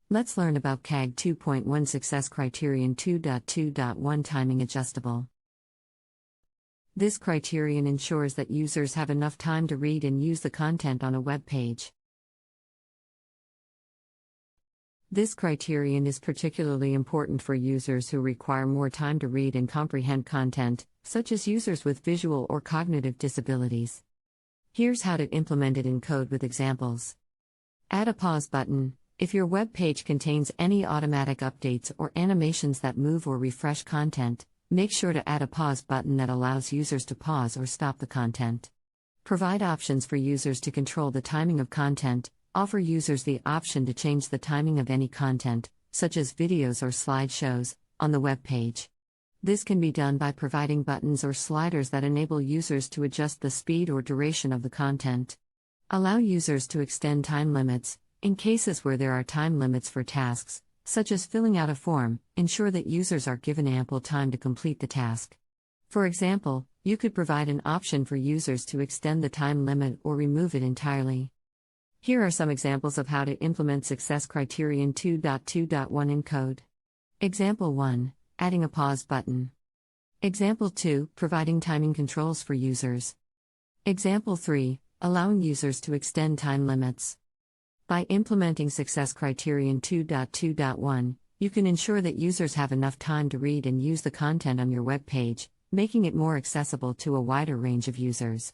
Let's learn about WCAG 2.1 Success Criterion 2.2.1 Timing Adjustable. This criterion ensures that users have enough time to read and use the content on a web page. This criterion is particularly important for users who require more time to read and comprehend content, such as users with visual or cognitive disabilities. Here's how to implement it in code with examples. Add a pause button. If your web page contains any automatic updates or animations that move or refresh content, make sure to add a pause button that allows users to pause or stop the content. Provide options for users to control the timing of content. Offer users the option to change the timing of any content, such as videos or slideshows, on the web page. This can be done by providing buttons or sliders that enable users to adjust the speed or duration of the content. Allow users to extend time limits. In cases where there are time limits for tasks, such as filling out a form, ensure that users are given ample time to complete the task. For example, you could provide an option for users to extend the time limit or remove it entirely. Here are some examples of how to implement Success Criterion 2.2.1 in code. Example 1. Adding a pause button. Example 2. Providing timing controls for users. Example 3. Allowing users to extend time limits. By implementing Success Criterion 2.2.1, you can ensure that users have enough time to read and use the content on your web page, making it more accessible to a wider range of users.